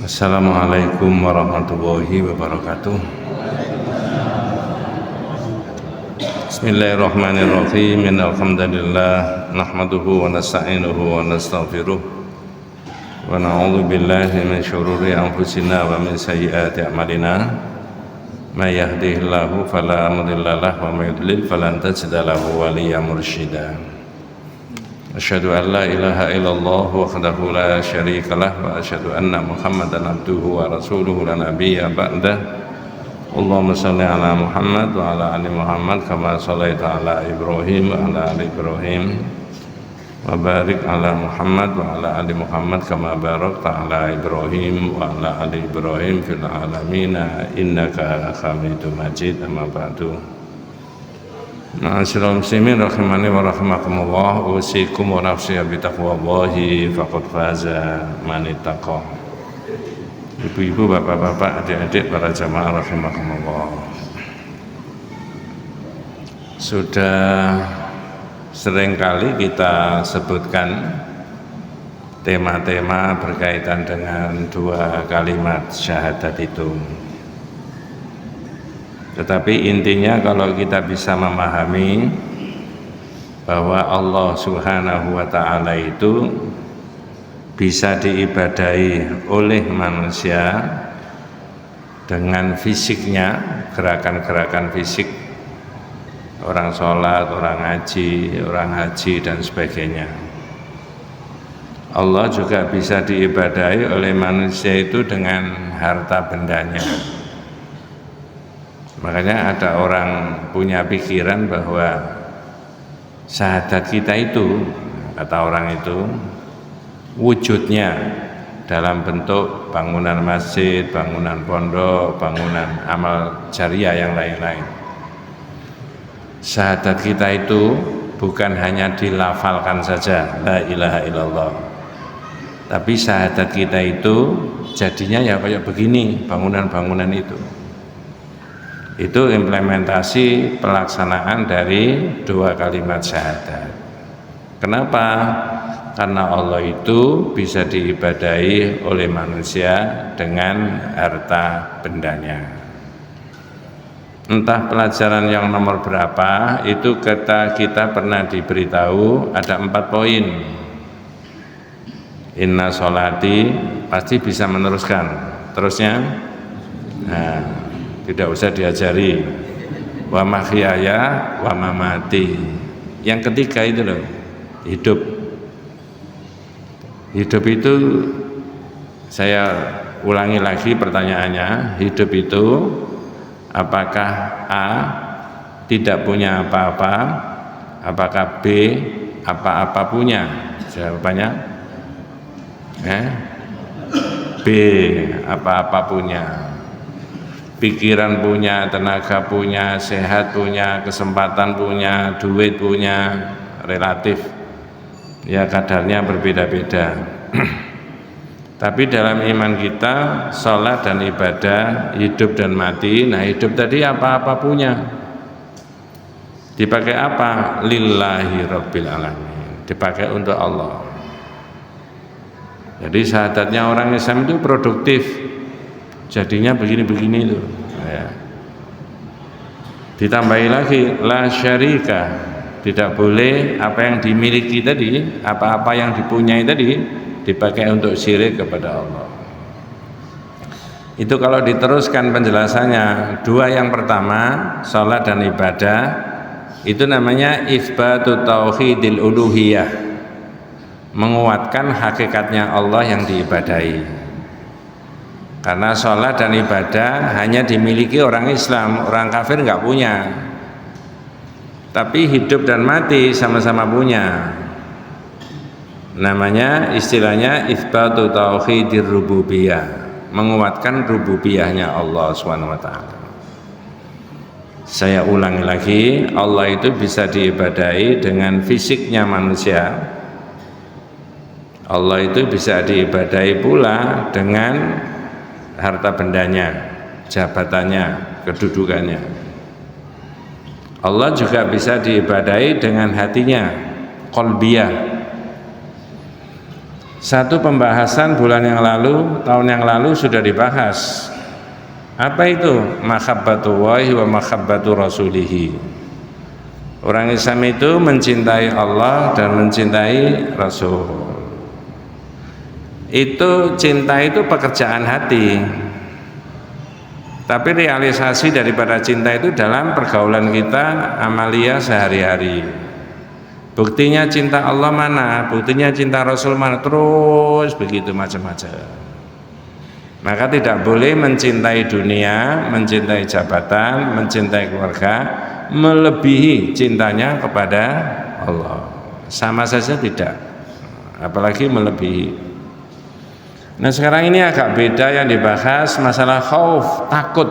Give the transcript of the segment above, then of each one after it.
Assalamualaikum warahmatullahi wabarakatuh. Bismillahirrahmanirrahim. Alhamdulillah nahmaduhu wa nasta'inuhu wa nastaghfiruh wa na'udzu billahi min syururi anfusina wa min sayyiati a'malina. May yahdihillahu fala mudhillalah wa may yudlil falan tajida lahu waliyyan mursyida. Asyhadu an la ilaha illallah wahdahu la syarikalah wa asyhadu anna Muhammadan abduhu wa rasuluhu la nabiyya ba'dah. Allahumma shalli ala Muhammad wa ala ali Muhammad kama shallaita ala Ibrahim wa ala ali Ibrahim wa barik ala Muhammad wa ala ali Muhammad kama barakta ala Ibrahim wa ala ali Ibrahim fil alamin innaka Hamidum Majid. Amma ba'du. Ma'asyiral muslimin rahimani wa rahimakumullah, usikum wa nafsi bi taqwallahi faqad faza man ittaqa. Ibu-ibu, bapak-bapak, adik-adik, para jamaah rahimakumullah. Sudah seringkali kita sebutkan tema-tema berkaitan dengan dua kalimat syahadat itu. Tetapi intinya kalau kita bisa memahami bahwa Allah Subhanahu wa ta'ala itu bisa diibadahi oleh manusia dengan fisiknya, gerakan-gerakan fisik, orang sholat, orang haji dan sebagainya. Allah juga bisa diibadahi oleh manusia itu dengan harta bendanya. Makanya ada orang punya pikiran bahwa syahadat kita itu, kata orang itu, wujudnya dalam bentuk bangunan masjid, bangunan pondok, bangunan amal jariah yang lain-lain. Syahadat kita itu bukan hanya dilafalkan saja, la ilaha illallah. Tapi syahadat kita itu jadinya ya kayak begini, bangunan-bangunan itu. Itu implementasi pelaksanaan dari dua kalimat syahadat. Kenapa? Karena Allah itu bisa diibadahi oleh manusia dengan harta bendanya. Entah pelajaran yang nomor berapa, itu kita pernah diberitahu ada 4 poin. Inna sholati, pasti bisa meneruskan. Terusnya, tidak usah diajari. Wa mahyaya wa mamati. Yang ketiga itu loh, hidup. Hidup itu, saya ulangi lagi pertanyaannya, hidup itu apakah A tidak punya apa-apa, apakah B apa-apa punya? Jawabannya B apa-apa punya. Pikiran punya, tenaga punya, sehat punya, kesempatan punya, duit punya, relatif ya kadarnya berbeda-beda. Tapi dalam iman kita, sholat dan ibadah, hidup dan mati. Nah, hidup tadi apa-apa punya, dipakai apa? Lillahi rabbil alamin, dipakai untuk Allah. Jadi syahadatnya orang Islam itu produktif, jadinya begini-begini itu ya. Ditambahi lagi la syarika, tidak boleh apa yang dimiliki tadi, apa-apa yang dipunyai tadi dipakai untuk syirik kepada Allah. Itu kalau diteruskan penjelasannya, dua yang pertama salat dan ibadah itu namanya itsbatu tauhidil uluhiyah, menguatkan hakikatnya Allah yang diibadahi. Karena sholat dan ibadah hanya dimiliki orang Islam, orang kafir nggak punya. Tapi hidup dan mati sama-sama punya. Namanya istilahnya itsbatu tauhidir rububiyah, menguatkan rububiyahnya Allah SWT. Saya ulangi lagi, Allah itu bisa diibadahi dengan fisiknya manusia. Allah itu bisa diibadahi pula dengan harta bendanya, jabatannya, kedudukannya. Allah juga bisa diibadahi dengan hatinya, qalbiyah. Satu pembahasan bulan yang lalu, tahun yang lalu sudah dibahas. Apa itu? Mahabbatullahi wa mahabbatu rasulihi. Orang Islam itu mencintai Allah dan mencintai Rasul. Itu cinta itu pekerjaan hati. Tapi realisasi daripada cinta itu dalam pergaulan kita, amalia sehari-hari. Buktinya cinta Allah mana, buktinya cinta Rasul mana, terus begitu macam-macam. Maka tidak boleh mencintai dunia, mencintai jabatan, mencintai keluarga melebihi cintanya kepada Allah. Sama saja tidak, apalagi melebihi. Nah sekarang ini agak beda yang dibahas masalah khauf, takut.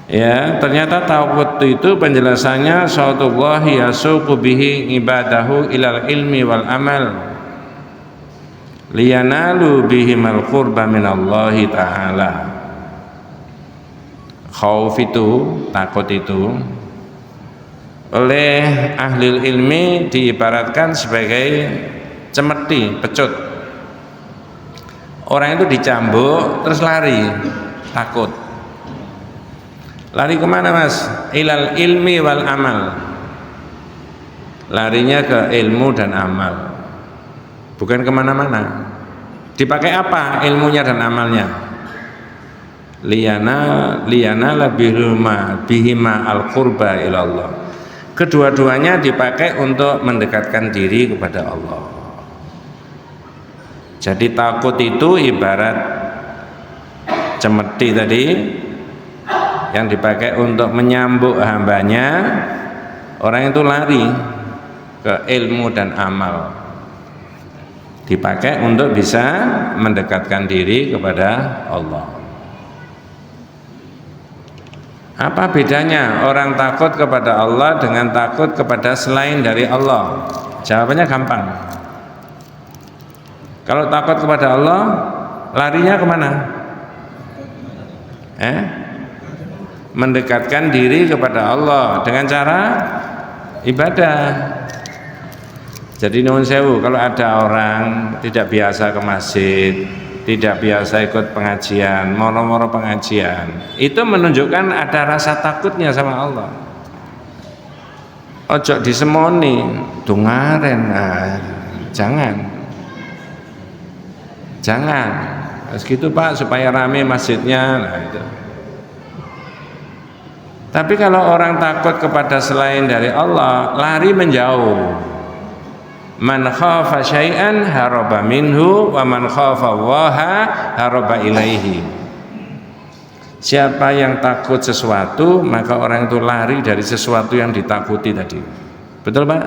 Ya, ternyata takut itu penjelasannya sautullahi yasuqu bihi ibadahu ilal ilmi wal amal liyanalu bihimal qurba minallahi ta'ala. Khauf itu, takut itu oleh ahli ilmi diibaratkan sebagai cemeti, pecut. Orang itu dicambuk terus lari, takut. Lari kemana mas? Ilal ilmi wal amal. Larinya ke ilmu dan amal, bukan kemana-mana. Dipakai apa ilmunya dan amalnya? Liyana bihima al qurba ilallah. Kedua-duanya dipakai untuk mendekatkan diri kepada Allah. Jadi takut itu ibarat cemeti tadi, yang dipakai untuk menyambuk hambanya. Orang itu lari ke ilmu dan amal, dipakai untuk bisa mendekatkan diri kepada Allah. Apa bedanya orang takut kepada Allah dengan takut kepada selain dari Allah? Jawabannya gampang. Kalau takut kepada Allah, larinya kemana? Mendekatkan diri kepada Allah dengan cara ibadah. Jadi nuwun sewu, kalau ada orang tidak biasa ke masjid, tidak biasa ikut pengajian, moro-moro pengajian, itu menunjukkan ada rasa takutnya sama Allah. Ojo disemoni, dungaren, jangan. Segitu Pak, supaya rame masjidnya. Nah itu. Tapi kalau orang takut kepada selain dari Allah, lari menjauh. Man khafa syai'an haraba minhu wa man khafa Allaha haraba ilaihi. Siapa yang takut sesuatu, maka orang itu lari dari sesuatu yang ditakuti tadi. Betul Pak?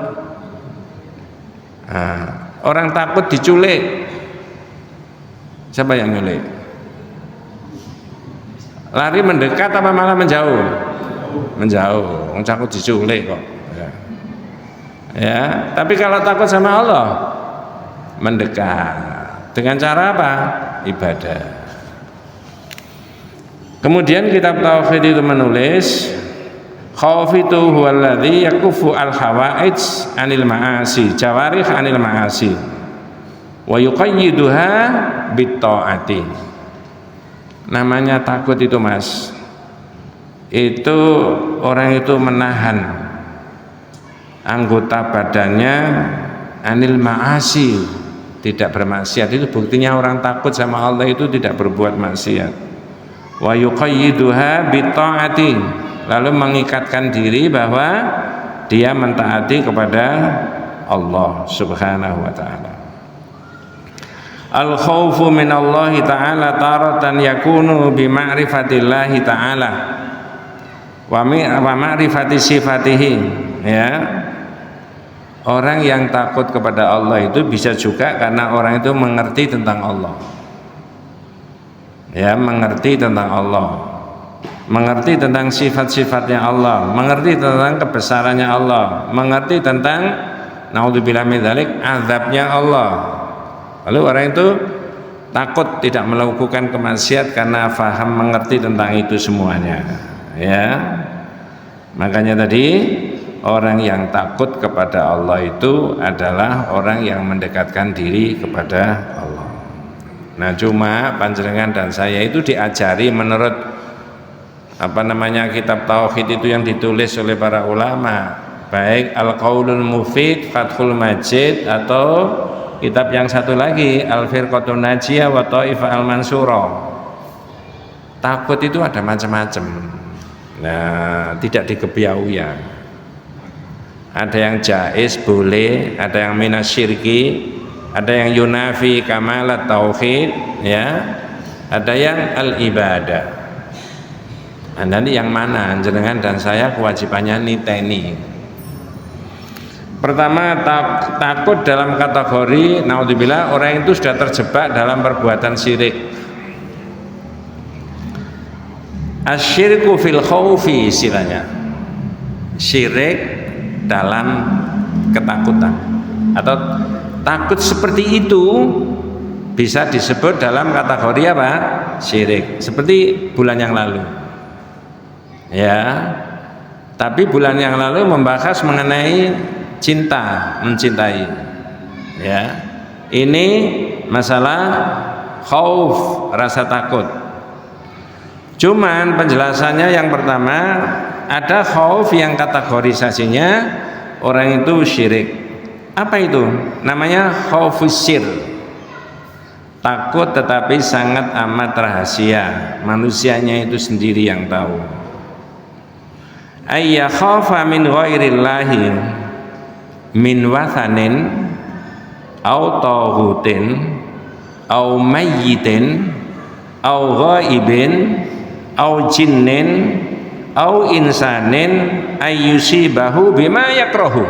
Nah, orang takut diculik, siapa yang nyulik? Lari mendekat apa malah menjauh? Menjauh. Wong takut diculik kok. Ya, tapi kalau takut sama Allah, mendekat. Dengan cara apa? Ibadah. Kemudian kitab tauhid itu menulis, khauf itu huwallazi yakufu al-hawaij anil ma'asi, jawarih anil ma'asi wa yuqayyiduha bit-ta'ati. Namanya takut itu Mas, itu orang itu menahan anggota badannya anil ma'asi, tidak bermaksiat. Itu buktinya orang takut sama Allah itu tidak berbuat maksiat. Wa yuqayyiduha bitta'ati, lalu mengikatkan diri bahwa dia mentaati kepada Allah Subhanahu wa taala. Al khaufu minallahi ta'ala taratan yakunu bi ma'rifatillahi ta'ala wa ma'rifati sifatihi. Ya, orang yang takut kepada Allah itu bisa juga karena orang itu mengerti tentang Allah. Ya, mengerti tentang Allah, mengerti tentang sifat-sifatnya Allah, mengerti tentang kebesarannya Allah, mengerti tentang naudzubillah min dzalik azabnya Allah. Lalu orang itu takut tidak melakukan kemaksiat karena faham mengerti tentang itu semuanya. Ya, makanya tadi orang yang takut kepada Allah itu adalah orang yang mendekatkan diri kepada Allah. Nah, cuma panjenengan dan saya itu diajari menurut kitab tauhid itu yang ditulis oleh para ulama, baik Al-Qaulul Mufid, Fathul Majid, atau kitab yang satu lagi Al-Firqatun Najiyah wa Thaifah Al-Mansurah. Takut itu ada macam-macam. Nah, tidak dikebiau ya. Ada yang jaiz boleh, ada yang minasyirki, ada yang yunafi kamalat tauhid, ya, ada yang al-ibadah. Nah, nanti yang mana jenengan dan saya kewajibannya niteni. Pertama, takut dalam kategori naudzubillah orang itu sudah terjebak dalam perbuatan syirik. Asyirku fil khaufi istilahnya, syirik dalam ketakutan atau takut seperti itu bisa disebut dalam kategori apa? Syirik. Seperti bulan yang lalu ya, tapi bulan yang lalu membahas mengenai cinta, mencintai ya. Ini masalah khauf, rasa takut. Cuman penjelasannya yang pertama, ada khauf yang kategorisasinya orang itu syirik. Apa itu? Namanya khaufus sir. Takut tetapi sangat amat rahasia, manusianya itu sendiri yang tahu. Ayya khafa min ghairillahi min wathanin au taghutin au mayyitin au ghaibin au jinnin au insanin ayyusibahu bima yakrahu.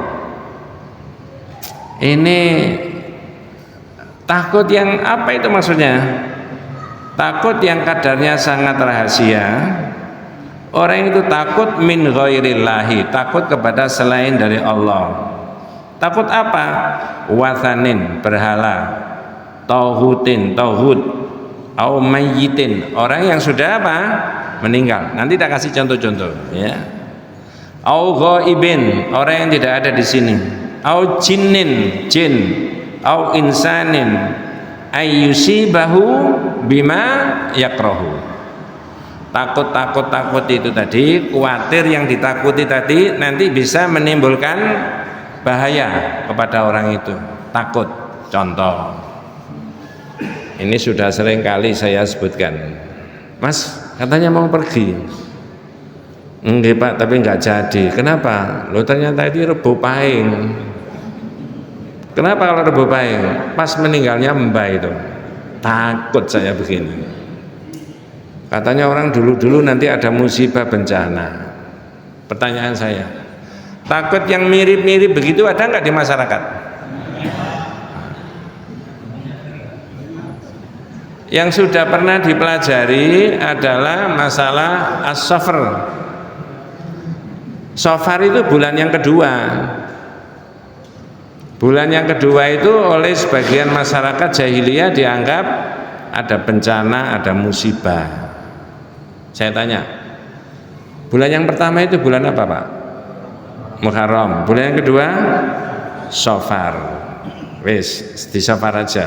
Ini takut yang apa itu maksudnya? Takut yang kadarnya sangat rahasia. Orang itu takut min ghairillahi, takut kepada selain dari Allah. Takut apa? Wathanin, berhala, tauhutin, tauhud, au mayyitin, orang yang sudah apa? Meninggal. Nanti tak kasih contoh-contoh ya. Au ghaibin, orang yang tidak ada di sini. Au jinnin, jin. Au insanin ayyusibahu bima yakrahu. Takut itu tadi, khawatir yang ditakuti tadi nanti bisa menimbulkan bahaya kepada orang itu. Takut. Contoh, ini sudah sering kali saya sebutkan. Mas katanya mau pergi. Enggak Pak, tapi enggak jadi. Kenapa? Loh ternyata itu Rebo Pahing. Kenapa kalau Rebo Pahing? Pas meninggalnya Mbah itu. Takut saya begini. Katanya orang dulu-dulu nanti ada musibah bencana. Pertanyaan saya, takut yang mirip-mirip begitu ada enggak di masyarakat? Yang sudah pernah dipelajari adalah masalah as-safar. Safar itu bulan yang kedua. Bulan yang kedua itu oleh sebagian masyarakat jahiliyah dianggap ada bencana, ada musibah. Saya tanya, bulan yang pertama itu bulan apa Pak? Muharram. Bulan yang kedua Safar. Wis, di Safar aja.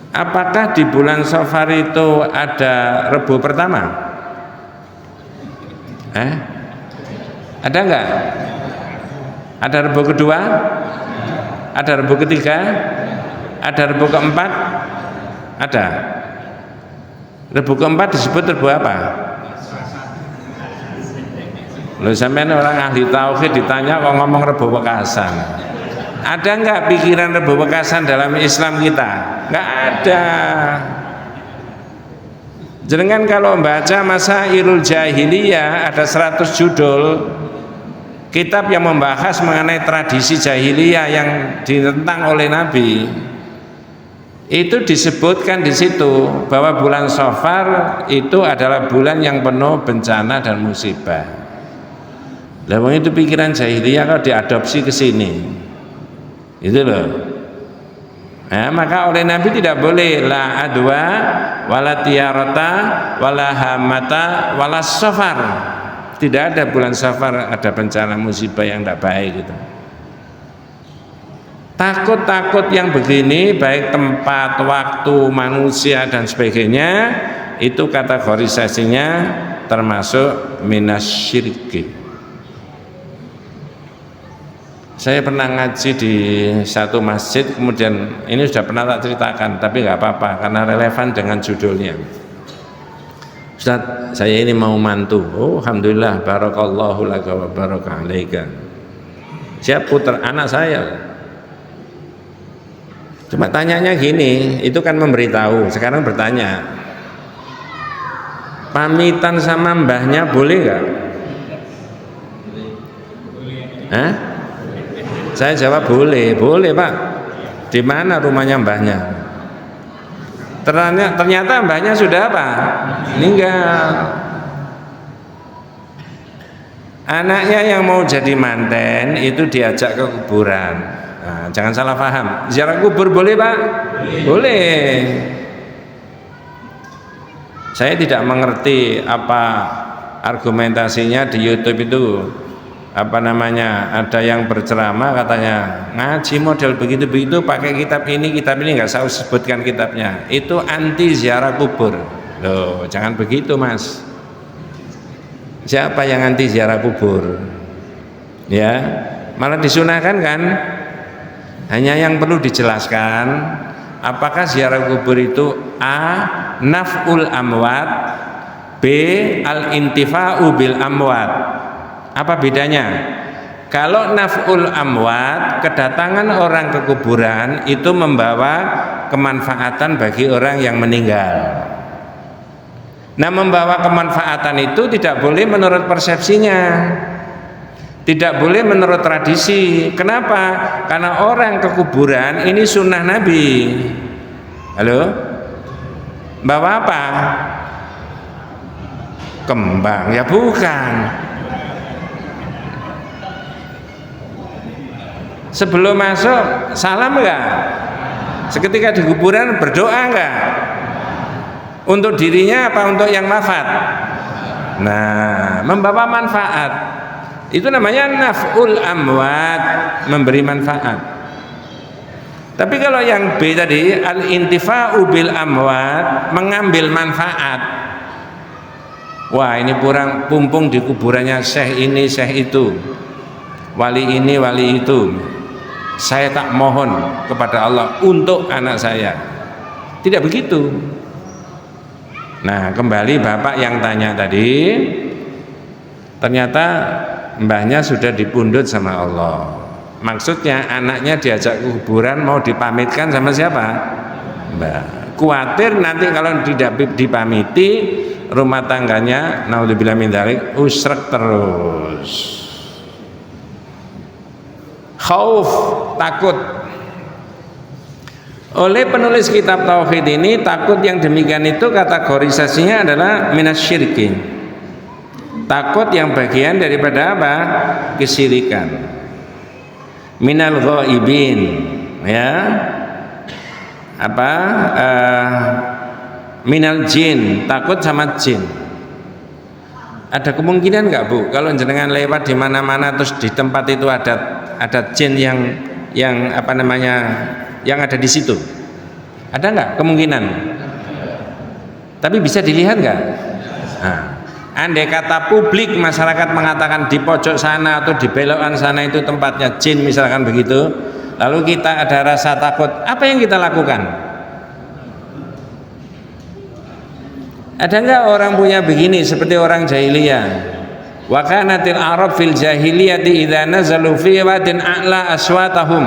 Apakah di bulan Safar itu ada Rebo pertama? Ada enggak? Ada Rebo kedua? Ada Rebo ketiga? Ada Rebo keempat? Ada. Rebo keempat disebut Rebo apa? Loh sampean orang ahli tauhid ditanya kok ngomong Rebo Wekasan. Ada enggak pikiran Rebo Wekasan dalam Islam kita? Enggak ada. Jenengan kalau membaca Masailul Jahiliyah ada 100 judul kitab yang membahas mengenai tradisi jahiliyah yang ditentang oleh Nabi. Itu disebutkan di situ bahwa bulan Safar itu adalah bulan yang penuh bencana dan musibah. Lah itu pikiran jahiliyah kalau diadopsi ke sini. Itu loh. Nah, maka oleh Nabi tidak boleh la adwa wala tiyarata wala hamata wala safar. Tidak ada bulan Safar ada bencana musibah yang tidak baik gitu. Takut-takut yang begini, baik tempat, waktu, manusia dan sebagainya, itu kategorisasinya termasuk minasyirki. Saya pernah ngaji di satu masjid, kemudian ini sudah pernah tak ceritakan, tapi nggak apa-apa karena relevan dengan judulnya. Ustaz, saya ini mau mantu. Oh, alhamdulillah, barakallahu laka wa baraka alaika. Siap, putra anak saya. Cuma tanyanya gini, itu kan memberitahu. Sekarang bertanya, pamitan sama mbahnya boleh nggak? Hah? Saya jawab boleh, boleh Pak. Di mana rumahnya mbahnya? Ternyata mbahnya sudah apa? Meninggal. Anaknya yang mau jadi manten itu diajak ke kuburan. Nah, jangan salah paham. Ziarah kubur boleh Pak? Boleh. Saya tidak mengerti apa argumentasinya di YouTube itu. Apa namanya, ada yang berceramah katanya ngaji model begitu-begitu pakai kitab ini nggak usah sebutkan kitabnya, itu anti ziarah kubur. Loh, jangan begitu Mas. Siapa yang anti ziarah kubur? Ya, malah disunahkan kan. Hanya yang perlu dijelaskan, apakah ziarah kubur itu A, naf'ul amwat, B, al-intifa'u bil amwat. Apa bedanya? Kalau naf'ul amwat, kedatangan orang ke kuburan itu membawa kemanfaatan bagi orang yang meninggal. Nah, membawa kemanfaatan itu tidak boleh menurut persepsinya, tidak boleh menurut tradisi. Kenapa? Karena orang ke kuburan ini sunnah Nabi. Halo? Bawa apa? Kembang? Ya bukan. Sebelum masuk salam enggak? Seketika di kuburan berdoa enggak? Untuk dirinya apa untuk yang wafat? Nah, membawa manfaat. Itu namanya naf'ul amwat, memberi manfaat. Tapi kalau yang B tadi, al-intifa'u bil amwat, mengambil manfaat. Wah, ini kurang pumpung di kuburannya syekh ini, syekh itu. Wali ini, wali itu. Saya tak mohon kepada Allah untuk anak saya. Tidak begitu. Nah, kembali bapak yang tanya tadi, ternyata mbahnya sudah dipundhut sama Allah. Maksudnya anaknya diajak ke kuburan mau dipamitkan sama siapa? Mbah. Kuatir nanti kalau tidak dipamiti, rumah tangganya naudzubillah min dzalik usrek terus. Khauf, takut. Oleh penulis kitab tauhid ini, takut yang demikian itu kategorisasinya adalah minasyirki. Takut yang bagian daripada apa? Kesyirikan. Minal ghaibin, ya. Apa? Minal jin, takut sama jin. Ada kemungkinan nggak Bu, kalau jenengan lewat di mana-mana terus di tempat itu ada jin yang apa namanya, yang ada di situ? Ada nggak kemungkinan? Tapi bisa dilihat nggak? Nah, andai kata publik masyarakat mengatakan di pojok sana atau di belokan sana itu tempatnya jin misalkan begitu, lalu kita ada rasa takut, apa yang kita lakukan? Ada enggak orang punya begini seperti orang jahiliyah? Wa kanatil arab fil jahiliyati idza nazalu fi wadin a'la aswatahum.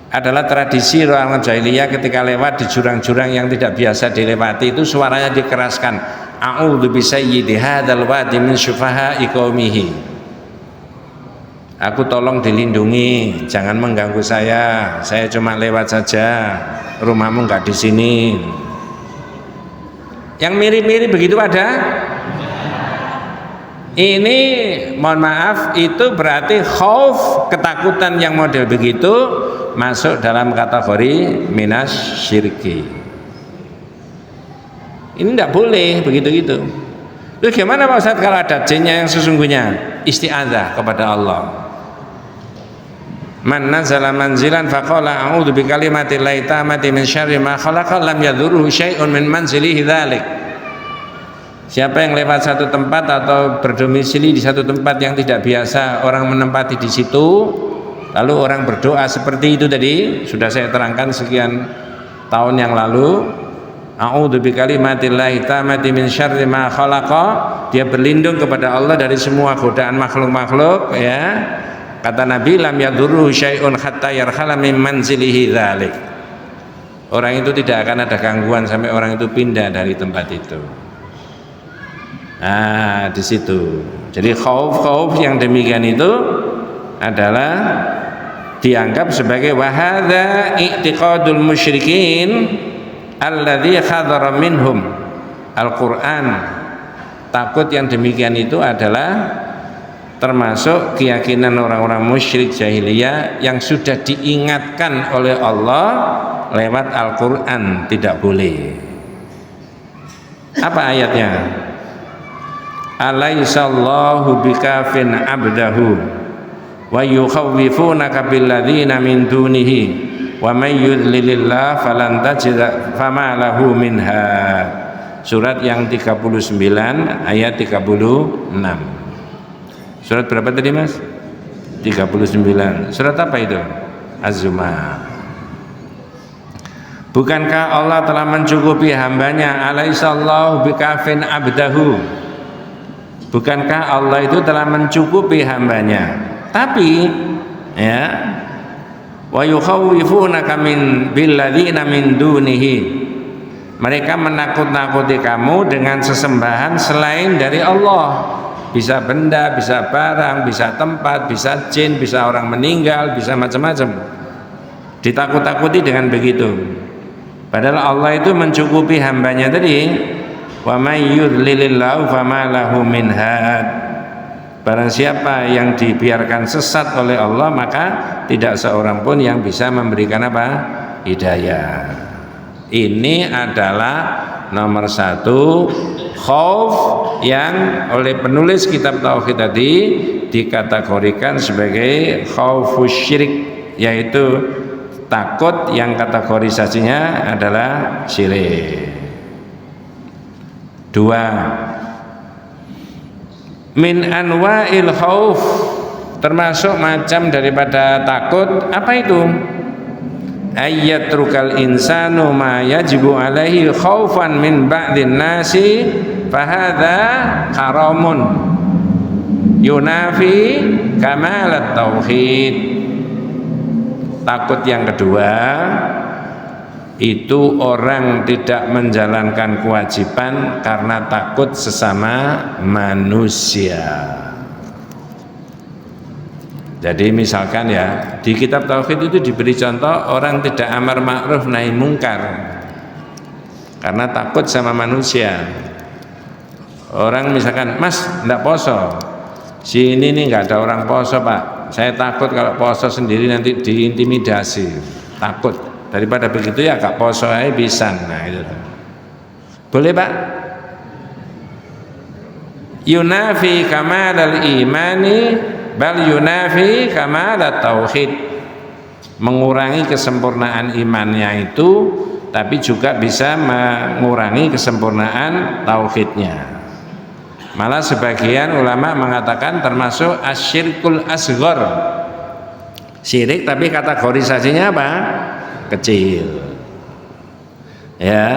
Adalah tradisi orang jahiliyah ketika lewat di jurang-jurang yang tidak biasa dilewati itu suaranya dikeraskan. A'udzu bisayyidi hadzal wadi min syufaha'i qaumihi. Aku tolong dilindungi, jangan mengganggu saya cuma lewat saja, rumahmu enggak di sini. Yang mirip-mirip begitu ada? Ini mohon maaf, itu berarti khauf, ketakutan yang model begitu masuk dalam kategori minas syirki. Ini tidak boleh begitu-gitu. Terus gimana Pak Ustaz kalau ada jinnya yang sesungguhnya? Isti'adzah kepada Allah. Man nazala manzilan faqala a'udzu bikalimatillahi tammati min syarri ma khalaqa lam yadhurru syai'un min manzilihi dzalik. Siapa yang lewat satu tempat atau berdomisili di satu tempat yang tidak biasa orang menempati di situ, lalu orang berdoa seperti itu tadi, sudah saya terangkan sekian tahun yang lalu, a'udzu bikalimatillahi tammati min syarri ma khalaqa, dia berlindung kepada Allah dari semua godaan makhluk-makhluk, ya. Kata Nabi, lam yadurru syai'un hatta yarhala min manzilihi dzalik. Orang itu tidak akan ada gangguan sampai orang itu pindah dari tempat itu. Nah, di situ. Jadi khauf yang demikian itu adalah dianggap sebagai wahadza i'tiqadul musyrikin alladzi khadara minhum Al-Qur'an. Takut yang demikian itu adalah termasuk keyakinan orang-orang musyrik jahiliyah yang sudah diingatkan oleh Allah lewat Al-Quran, tidak boleh. Apa ayatnya? Alaihissallahu bikafin abdahu wa yukhawwifunaka billadzina min dunihi wa may yudlilillah falan tajida fama lahu minha. Surat yang 39 ayat 36. Surat berapa tadi Mas? 39. Surat apa itu? Az-Zumar. Bukankah Allah telah mencukupi hambanya? Alaihissallahu bikafin abdahu. Bukankah Allah itu telah mencukupi hambanya? Tapi ya, wa yukhawwifunaka min billadzina min dunihi. Mereka menakut-nakuti kamu dengan sesembahan selain dari Allah. Bisa benda, bisa barang, bisa tempat, bisa jin, bisa orang meninggal, bisa macam-macam. Ditakut-takuti dengan begitu. Padahal Allah itu mencukupi hambanya tadi. Wa may yudlilillahu fama lahu min had. Barang siapa yang dibiarkan sesat oleh Allah, maka tidak seorang pun yang bisa memberikan apa? Hidayah. Ini adalah nomor satu khauf yang oleh penulis kitab tauhid tadi dikategorikan sebagai khaufus syirik, yaitu takut yang kategorisasinya adalah syirik. Dua, min anwa'il khauf, termasuk macam daripada takut apa itu? Ayyatrukal insanu ma yajibu alaihi khaufan min ba'din nasi fahadha haramun yunafi kamalat tauhid. Takut yang kedua itu orang tidak menjalankan kewajiban karena takut sesama manusia. Jadi misalkan ya, di kitab tauhid itu diberi contoh orang tidak amar ma'ruf nahi mungkar karena takut sama manusia. Orang misalkan, Mas enggak poso, sini nih nggak ada orang poso Pak, saya takut kalau poso sendiri nanti diintimidasi, takut. Daripada begitu ya gak poso aja bisa. Nah itu boleh Pak? Yunafi kamalal imani bal yunafi kamalat tauhid, mengurangi kesempurnaan imannya itu, tapi juga bisa mengurangi kesempurnaan tauhidnya. Malah sebagian ulama mengatakan termasuk asyirkul asghar, syirik tapi kategorisasinya apa? Kecil. Ya,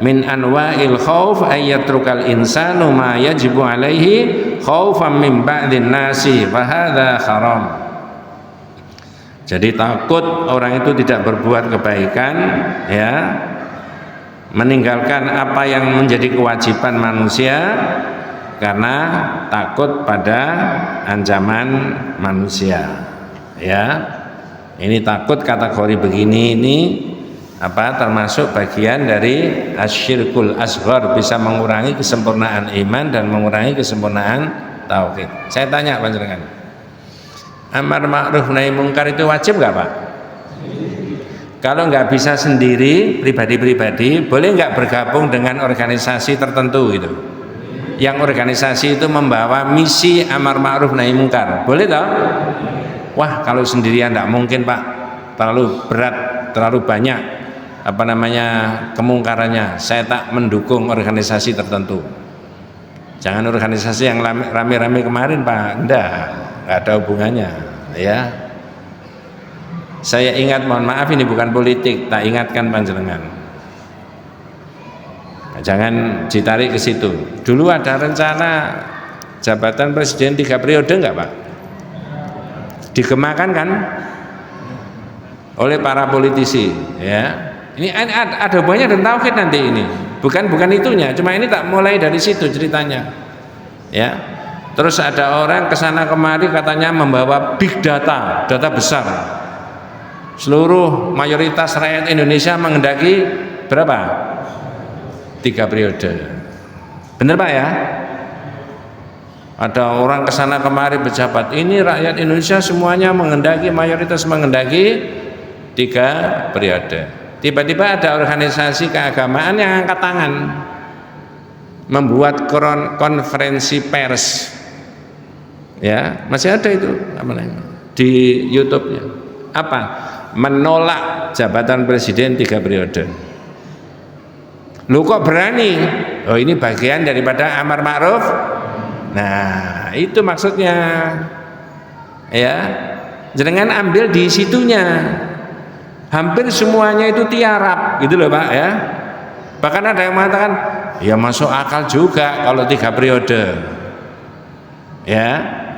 min anwa'il khauf ayyatrukal insanu ma yajibu alaihi khaufan min ba'din nasi fa hadza haram. Jadi takut orang itu tidak berbuat kebaikan, ya, meninggalkan apa yang menjadi kewajiban manusia karena takut pada ancaman manusia. Ya, ini takut kategori begini ini apa termasuk bagian dari asyirkul asghar, bisa mengurangi kesempurnaan iman dan mengurangi kesempurnaan tauhid. Saya tanya panjenengan, amar ma'ruf nahi mungkar itu wajib nggak Pak? Kalau nggak bisa sendiri pribadi-pribadi, boleh nggak bergabung dengan organisasi tertentu gitu? yang organisasi itu membawa misi amar ma'ruf nahi mungkar, boleh toh? Wah, kalau sendirian tidak mungkin Pak, terlalu berat, terlalu banyak kemungkarannya. Saya tak mendukung organisasi tertentu. Jangan organisasi yang rame-rame kemarin Pak, enggak ada hubungannya ya. Saya ingat, mohon maaf ini bukan politik, tak ingatkan panjenengan. Jangan ditarik ke situ. Dulu ada rencana jabatan presiden 3 periode enggak Pak? Digemakan kan oleh para politisi ya. Ini ada hubungannya dengan tauhid nanti ini. Bukan itunya, cuma ini tak mulai dari situ ceritanya. Ya. Terus ada orang kesana kemari katanya membawa big data besar. Seluruh mayoritas rakyat Indonesia menghendaki berapa? 3 periode. Benar Pak ya? Ada orang kesana kemari pejabat, ini rakyat Indonesia semuanya mayoritas menghendaki 3 periode. Tiba-tiba ada organisasi keagamaan yang angkat tangan, membuat konferensi pers. Ya, masih ada itu di YouTube-nya. Apa? Menolak jabatan presiden 3 periode. Lu kok berani? Oh, ini bagian daripada amar ma'ruf. Nah, itu maksudnya. Ya. Jangan ambil di situnya. Hampir semuanya itu tiarap, gitu loh Pak ya. Bahkan ada yang mengatakan, ya masuk akal juga kalau 3 periode. Ya,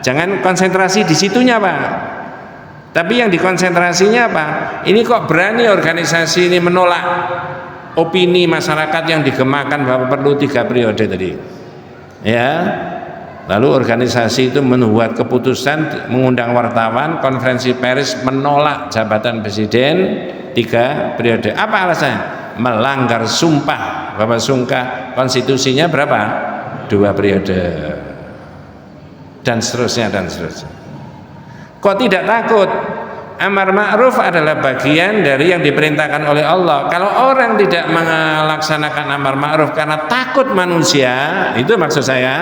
jangan konsentrasi di situnya Pak. Tapi yang dikonsentrasinya apa? Ini kok berani organisasi ini menolak opini masyarakat yang digemakan bahwa perlu 3 periode tadi. Ya. Lalu organisasi itu membuat keputusan, mengundang wartawan, konferensi pers menolak jabatan presiden 3 periode. Apa alasannya? Melanggar sumpah bahwa konstitusinya berapa? 2 periode. Dan seterusnya. Kok tidak takut? Amar ma'ruf adalah bagian dari yang diperintahkan oleh Allah. Kalau orang tidak melaksanakan amar ma'ruf karena takut manusia, itu maksud saya,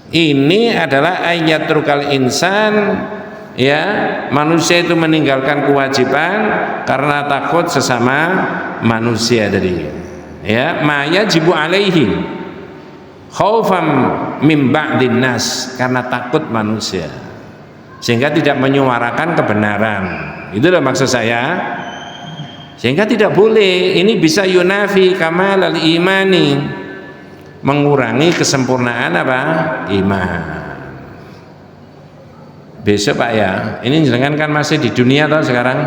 ini adalah ayat rukal insan, ya, manusia itu meninggalkan kewajiban karena takut sesama manusia tadi. Ya, ma yajibu alaihi khaufam mim ba'din nas, karena takut manusia sehingga tidak menyuarakan kebenaran. Itu loh maksud saya. Sehingga tidak boleh, ini bisa yunafi kamal al-imani, mengurangi kesempurnaan apa? Iman. Besok Pak ya, ini jangan kan masih di dunia atau sekarang,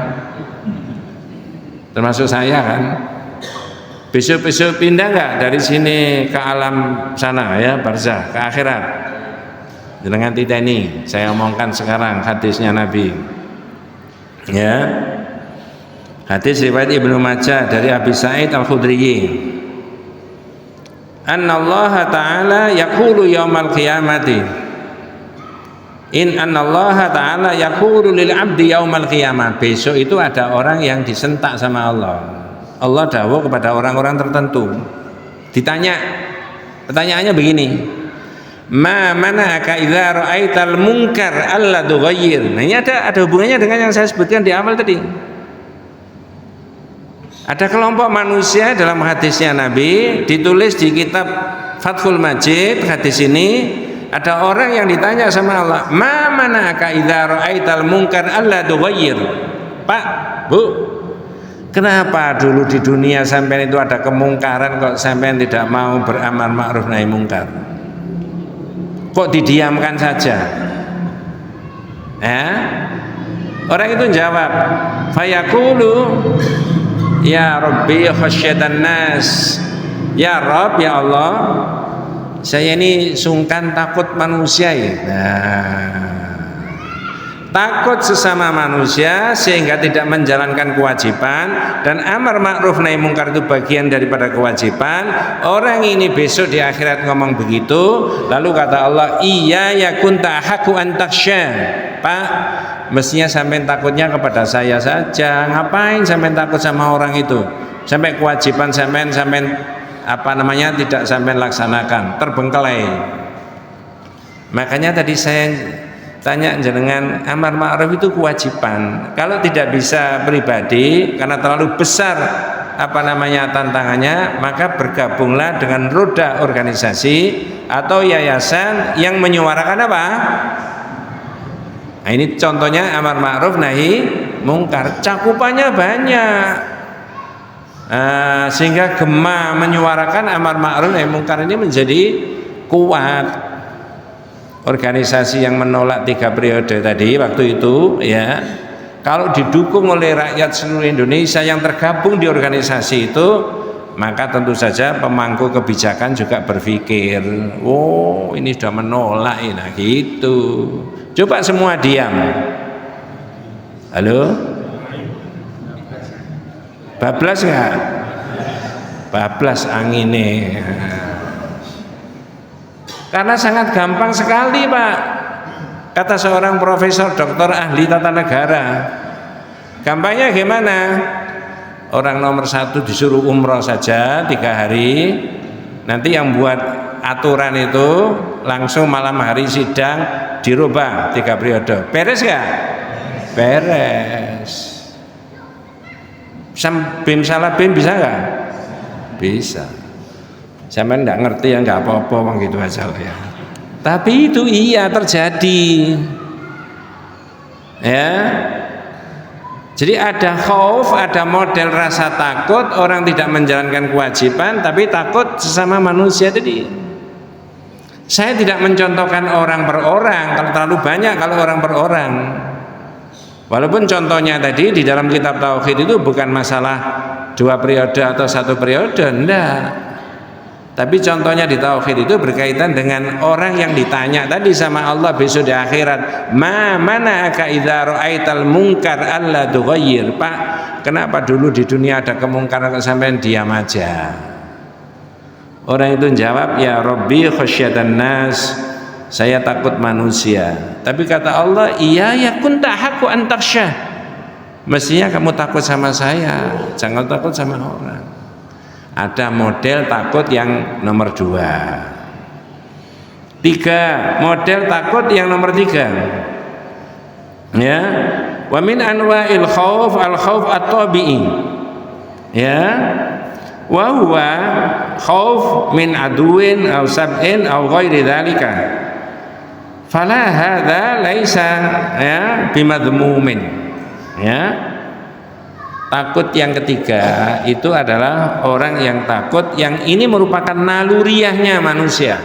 termasuk saya kan. Besok pindah nggak dari sini ke alam sana ya, barzah, ke akhirat. Jangan tidak ini, saya omongkan sekarang hadisnya Nabi. Ya, hadis riwayat Ibnu Majah dari Abi Sa'id Al-Khudri. Annallaha ta'ala yaqulu yaumal qiyamati, annallaha ta'ala yaqulu lil 'abdi yaumal qiyamah. Besok itu ada orang yang disentak sama Allah. Allah dawuh kepada orang-orang tertentu. Ditanya, pertanyaannya begini, ma mana'aka idza ra'aital munkar alla tughayyir. Nah, ini ada hubungannya dengan yang saya sebutkan di awal tadi. Ada kelompok manusia dalam hadisnya Nabi, ditulis di kitab Fathul Majid, hadis ini ada orang yang ditanya sama Allah, ma mana'aka idza ra'aital munkar alla tughayyir. Pak, Bu, kenapa dulu di dunia sampean itu ada kemungkaran kok sampean tidak mau beramar ma'ruf nahi mungkar? Kok didiamkan saja? Orang itu jawab, fayaqulu ya Rabbi khasyatan nas. Ya Rabb, ya Allah, saya ini sungkan takut manusia ya. Takut sesama manusia sehingga tidak menjalankan kewajiban, dan amar ma'ruf nahi mungkar itu bagian daripada kewajiban. Orang ini besok di akhirat ngomong begitu, lalu kata Allah, iya ya kunta haku antaksya. Pak, mestinya sampai takutnya kepada saya saja. Ngapain sampai takut sama orang itu? Sampai kewajiban sampai tidak sampai laksanakan, terbengkelai. Makanya tadi saya tanya jenengan, amar ma'ruf itu kewajiban. Kalau tidak bisa pribadi karena terlalu besar tantangannya, maka bergabunglah dengan roda organisasi atau yayasan yang menyuarakan apa? Nah, ini contohnya amar ma'ruf nahi mungkar, cakupannya banyak. Sehingga gema menyuarakan amar ma'ruf nahi mungkar ini menjadi kuat. Organisasi yang menolak 3 periode tadi waktu itu, ya, kalau didukung oleh rakyat seluruh Indonesia yang tergabung di organisasi itu, maka tentu saja pemangku kebijakan juga berpikir, oh ini sudah menolak, nah gitu. Coba semua diam. Halo? Bablas nggak? Bablas angine. Karena sangat gampang sekali, Pak. Kata seorang profesor doktor ahli tata negara. Gampangnya gimana? Orang nomor 1 disuruh umroh saja 3 hari. Nanti yang buat aturan itu langsung malam hari sidang dirubah 3 periode. Beres nggak? Beres. Bim salah bim bisa nggak? Bisa. Sampai enggak ngerti ya enggak apa-apa, gitu aja ya. Tapi itu iya terjadi. Ya. Jadi ada khauf, ada model rasa takut, orang tidak menjalankan kewajiban tapi takut sesama manusia tadi. Saya tidak mencontohkan orang per orang, kalau terlalu banyak kalau orang per orang. Walaupun contohnya tadi di dalam kitab tauhid itu bukan masalah 2 periode atau 1 periode, enggak. Tapi contohnya di tauhid itu berkaitan dengan orang yang ditanya tadi sama Allah besok di akhirat, ma mana'aka idza ra'aital munkar alla tughayyir. Pak, kenapa dulu di dunia ada kemungkaran kok sampean diam aja? Orang itu jawab, ya Rabbi khasyatan nas, saya takut manusia. Tapi kata Allah, iya ya kunta haqqu an takhsha, mestinya kamu takut sama saya, jangan takut sama orang. Ada model takut yang nomor 2. 3, model takut yang nomor 3. Ya, wa min anwa'il khauf al khauf at-tabi'i. Ya, wa huwa khauf min aduwin aw sab'in aw ghairi dzalika. Fala hadza laisa ya bimadhmumin. Ya. Takut yang ketiga itu adalah orang yang takut yang ini merupakan naluriahnya manusia.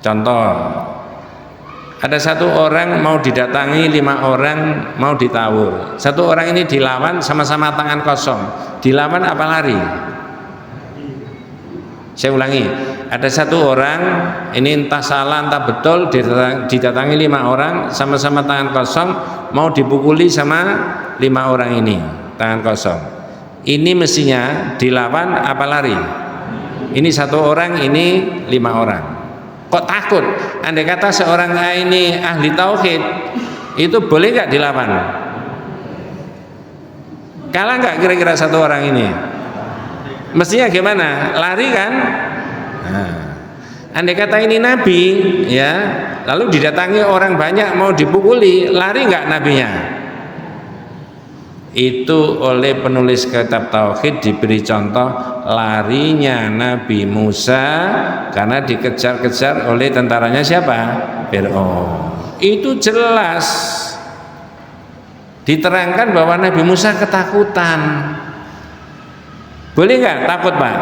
Contoh, ada 1 orang mau didatangi 5 orang mau ditawur. 1 orang ini dilawan sama-sama tangan kosong. Dilawan apa lari? Saya ulangi, ada 1 orang ini entah salah entah betul didatangi 5 orang sama-sama tangan kosong mau dipukuli sama 5 orang ini tangan kosong. Ini mestinya dilawan apa lari? Ini 1 orang, ini 5 orang. Kok takut? Andai kata seorang ini ahli tauhid, itu boleh nggak dilawan? Kalah nggak kira-kira 1 orang ini? Mestinya gimana? Lari kan? Nah, andai kata ini nabi, ya, lalu didatangi orang banyak mau dipukuli, lari nggak nabinya? Itu oleh penulis kitab tauhid diberi contoh larinya Nabi Musa karena dikejar-kejar oleh tentaranya siapa? Fir'aun. Itu jelas diterangkan bahwa Nabi Musa ketakutan. Boleh nggak takut, Pak?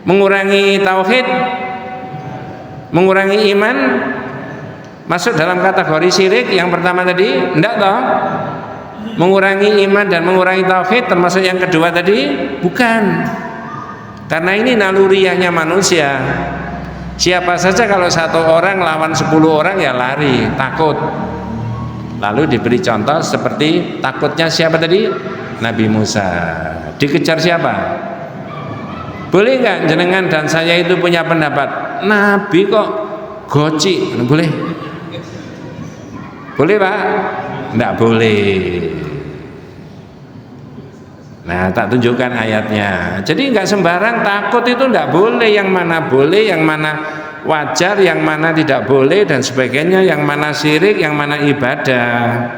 Mengurangi tauhid, mengurangi iman, masuk dalam kategori syirik yang pertama tadi? Enggak toh? Mengurangi iman dan mengurangi tauhid termasuk yang kedua tadi? Bukan. Karena ini naluriahnya manusia. Siapa saja kalau 1 orang lawan 10 orang ya lari, takut. Lalu diberi contoh seperti takutnya siapa tadi? Nabi Musa. Dikejar siapa? Boleh nggak jenengan dan saya itu punya pendapat Nabi kok goci? Boleh? Boleh, Pak? Nggak boleh. Nah, tak tunjukkan ayatnya. Jadi nggak sembarang takut itu nggak boleh, yang mana boleh, yang mana wajar, yang mana tidak boleh dan sebagainya, yang mana syirik, yang mana ibadah.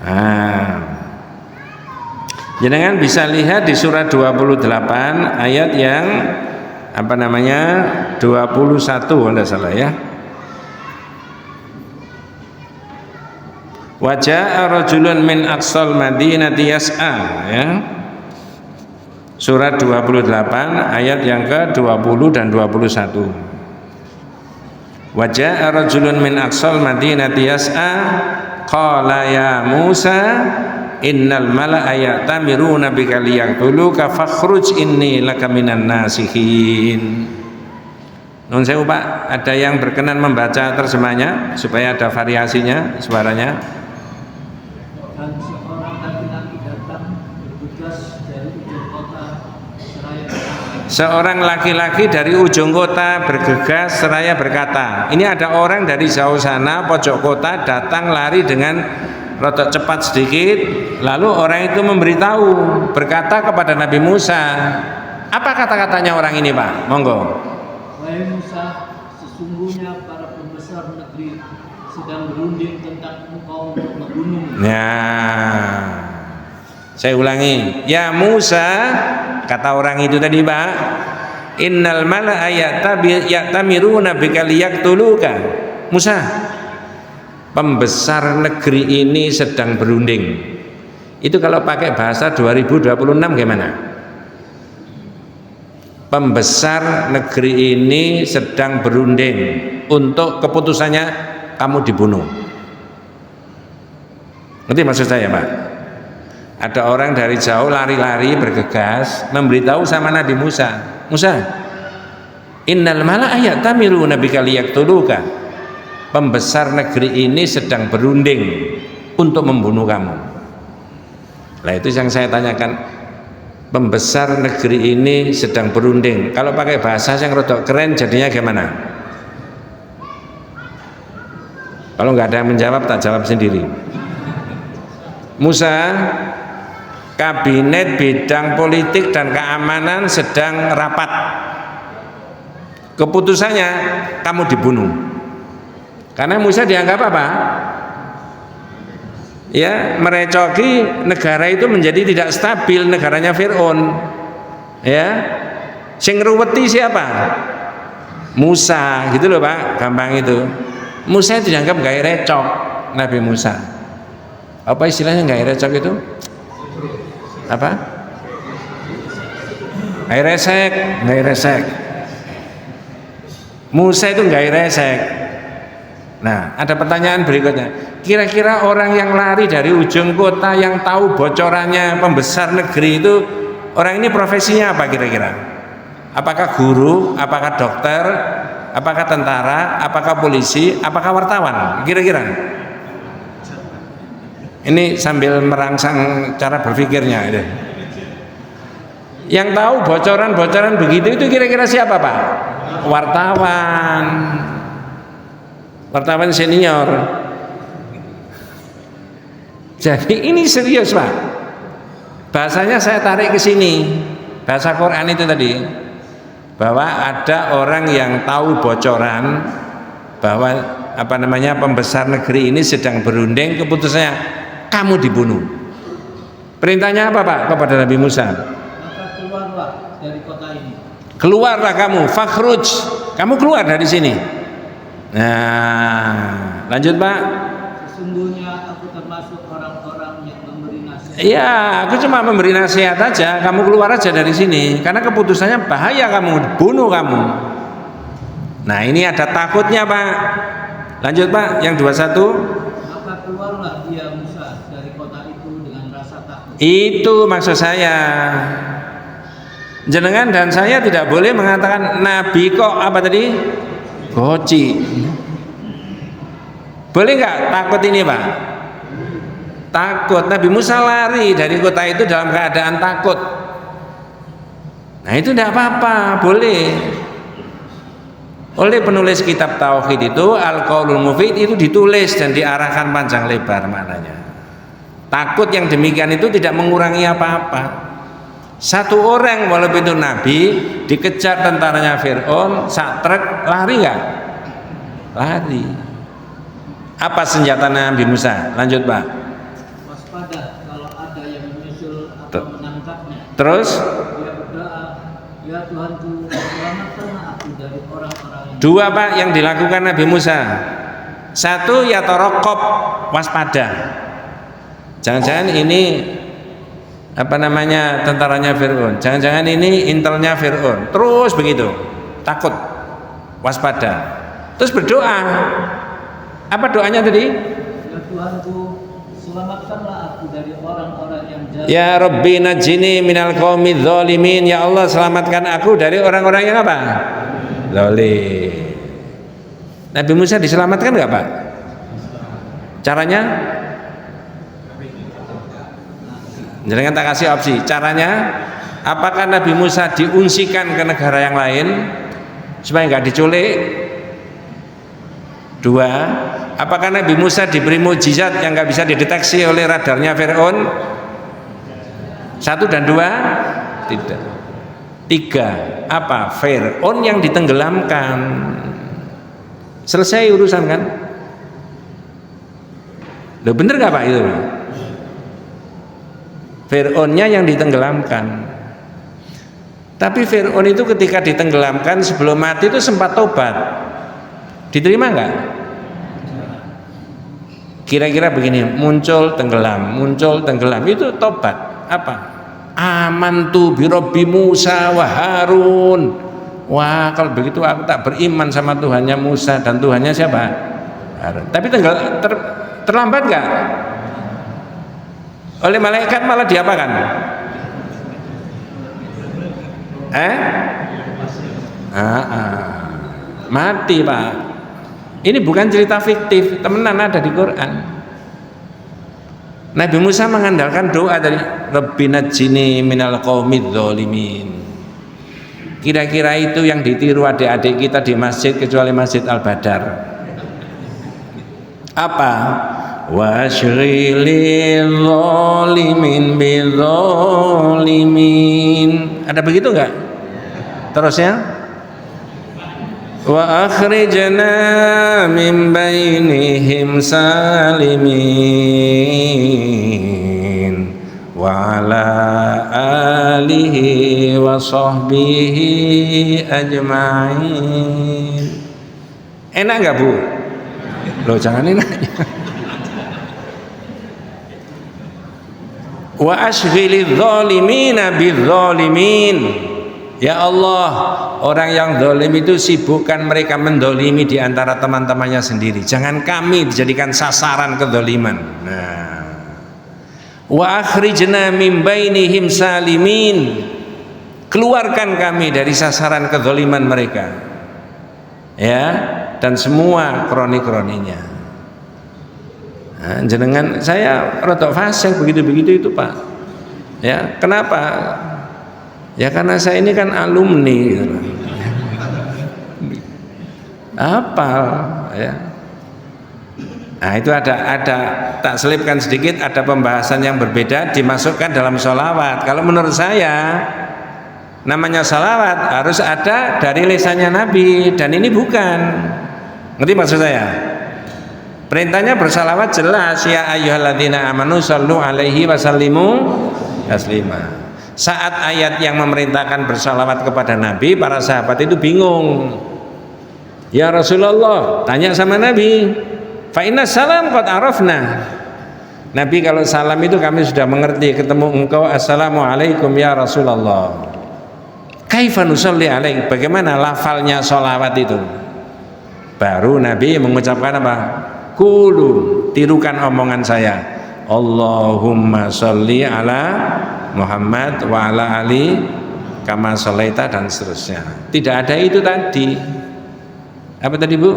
Nah, jenengan bisa lihat di surat 28 ayat yang 21 enggak salah ya. Wa jaa rajulun min aqsal madinati yas'a ya. Surat 28 ayat yang ke-20 dan 21. Wa jaa rajulun min aqsal madinati yas'a qala ya Musa innal mala'a ya'tamiruna bika liyaqtuluka fakhruj inni laka minan nasihin. Nun sewu Pak, ada yang berkenan membaca terjemahnya supaya ada variasinya suaranya. Dan seorang laki-laki datang bertugas dari ujung kota seraya berkata. Seorang laki-laki dari ujung kota bergegas seraya berkata. Ini ada orang dari jauh sana pojok kota datang lari dengan rotok cepat sedikit, lalu orang itu memberitahu, berkata kepada Nabi Musa. Apa kata-katanya orang ini Pak? Monggo. Wahai Musa, sesungguhnya para pembesar negeri sedang berunding tentang engkau untuk membunuh. Nah, saya ulangi. Ya Musa, kata orang itu tadi Pak, innal mala'a ya'tamiruna bika liyaqtuluka. Musa, pembesar negeri ini sedang berunding. Itu kalau pakai bahasa 2026 gimana? Pembesar negeri ini sedang berunding untuk keputusannya kamu dibunuh. Ngerti maksud saya Pak? Ada orang dari jauh lari-lari bergegas memberitahu sama Nabi Musa. Musa, innal mala'a ya'tamiruna bika liyaqtuluka. Pembesar negeri ini sedang berunding untuk membunuh kamu. Nah itu yang saya tanyakan, pembesar negeri ini sedang berunding. Kalau pakai bahasa yang rodok keren jadinya gimana? Kalau nggak ada yang menjawab tak jawab sendiri. Musa, kabinet bidang politik dan keamanan sedang rapat. Keputusannya kamu dibunuh. Karena Musa dianggap apa? Ya, merecoki negara itu menjadi tidak stabil, negaranya Fir'aun. Ya, sing ngruweti siapa? Musa, gitu loh Pak, gampang itu. Musa itu dianggap gak recok, Nabi Musa. Apa istilahnya gak recok itu? Apa? Gak resek. Musa itu gak resek. Nah, ada pertanyaan berikutnya. Kira-kira orang yang lari dari ujung kota yang tahu bocorannya pembesar negeri itu, orang ini profesinya apa kira-kira? Apakah guru, apakah dokter, apakah tentara, apakah polisi, apakah wartawan? Kira-kira? Ini sambil merangsang cara berpikirnya. Yang tahu bocoran-bocoran begitu itu kira-kira siapa Pak? Wartawan senior. Jadi ini serius Pak. Bahasanya saya tarik ke sini. Bahasa Quran itu tadi, bahwa ada orang yang tahu bocoran bahwa pembesar negeri ini sedang berunding, keputusannya kamu dibunuh. Perintahnya apa Pak kepada Nabi Musa? Maka keluarlah dari kota ini. Keluarlah kamu, fakhruj. Kamu keluar dari sini. Nah, lanjut Pak. Sesungguhnya aku termasuk orang-orang yang memberi nasihat. Iya, aku cuma memberi nasihat aja. Kamu keluar aja dari sini, karena keputusannya bahaya, kamu bunuh kamu. Nah, ini ada takutnya Pak. Lanjut Pak, yang 21. Maka keluarlah dia Musa dari kota itu dengan rasa takut. Itu maksud saya. Jenengan dan saya tidak boleh mengatakan Nabi kok apa tadi? Goci. Boleh nggak takut ini Pak? Takut. Nabi Musa lari dari kota itu dalam keadaan takut. Nah itu tidak apa-apa, boleh. Oleh penulis kitab Tauhid itu Al-Qaulul Mufid itu ditulis dan diarahkan panjang lebar maknanya. Takut yang demikian itu tidak mengurangi apa-apa. Satu orang walaupun itu nabi dikejar tentaranya Fir'aun, sak truk, lari nggak? Lari. Apa senjata Nabi Musa? Lanjut Pak. Waspada kalau ada yang menyusul atau menangkapnya. Terus? Dia berdoa, ya Tuhanku, selamatkanlah aku dari orang-orang yang. Dua Pak yang dilakukan Nabi Musa. Satu ya torokop, waspada. Jangan-jangan ini apa namanya tentaranya Fir'aun, jangan-jangan ini intelnya Fir'aun, terus begitu, takut, waspada, terus berdoa. Apa doanya tadi? Ya Tuhanku, selamatkanlah aku dari orang-orang yang jahat. Ya Rabbi najini minal qaumidz zalimin. Ya Allah, selamatkan aku dari orang-orang yang apa? Zalim. Nabi Musa diselamatkan nggak Pak? Caranya? Jangan tak kasih opsi. Caranya, apakah Nabi Musa diungsikan ke negara yang lain supaya nggak diculik? Dua, apakah Nabi Musa diberi mukjizat yang nggak bisa dideteksi oleh radarnya Fir'aun? Satu dan dua, tidak. Tiga, apa? Fir'aun yang ditenggelamkan. Selesai urusan kan? Loh bener nggak Pak itu? Fir'aunnya yang ditenggelamkan. Tapi Fir'aun itu ketika ditenggelamkan sebelum mati itu sempat tobat. Diterima nggak? Kira-kira begini, muncul tenggelam itu tobat. Apa? Amantu bi Rabbi Musa wa Harun. Wah, kalau begitu aku tak beriman sama Tuhannya Musa dan Tuhannya siapa? Harun. Tapi terlambat nggak? Oleh malaikat malah diapakan? Mati Pak. Ini bukan cerita fiktif, temenan ada di Quran. Nabi Musa mengandalkan doa dari Rabbi najjini minal qaumidz zalimin. Kira-kira itu yang ditiru adik-adik kita di masjid kecuali Masjid Al-Badar. Apa? Wa syghilil zalimin bidzalimin. Ada begitu enggak? Terusnya wa akhrijna min bainihim salimin wa ala alihi wa sahbihi ajma'in. Enak enggak Bu? Loh jangan enak. Wa ashghilidz zalimina bidzalimin. Ya Allah, orang yang zalim itu sibukkan mereka mendolimi di antara teman-temannya sendiri. Jangan kami dijadikan sasaran kezaliman. Nah, wa akhrijna min bainihim salimin. Keluarkan kami dari sasaran kezaliman mereka. Ya, dan semua kroni-kroninya. Nah, jenengan saya rada fasih begitu-begitu itu Pak. Ya, kenapa? Ya karena saya ini kan alumni gitu. Apa ya? Nah itu ada tak selipkan sedikit, ada pembahasan yang berbeda dimasukkan dalam sholawat. Kalau menurut saya namanya sholawat harus ada dari lisannya Nabi, dan ini bukan. Ngerti maksud saya? Perintahnya bersalawat jelas, ya ayyuhalladzina amanu shallu alaihi wasallimu taslima. Saat ayat yang memerintahkan bersalawat kepada Nabi, para sahabat itu bingung. Ya Rasulullah, tanya sama Nabi, fa inna salam qad arafna. Nabi, kalau salam itu kami sudah mengerti, ketemu engkau assalamualaikum ya Rasulullah. Kaifa nusalli alaik? Bagaimana lafalnya sholawat itu? Baru Nabi mengucapkan apa? Qulu, tirukan omongan saya. Allahumma sholli ala Muhammad wa ala ali kama sholaita, dan seterusnya. Tidak ada itu tadi. Apa tadi Bu?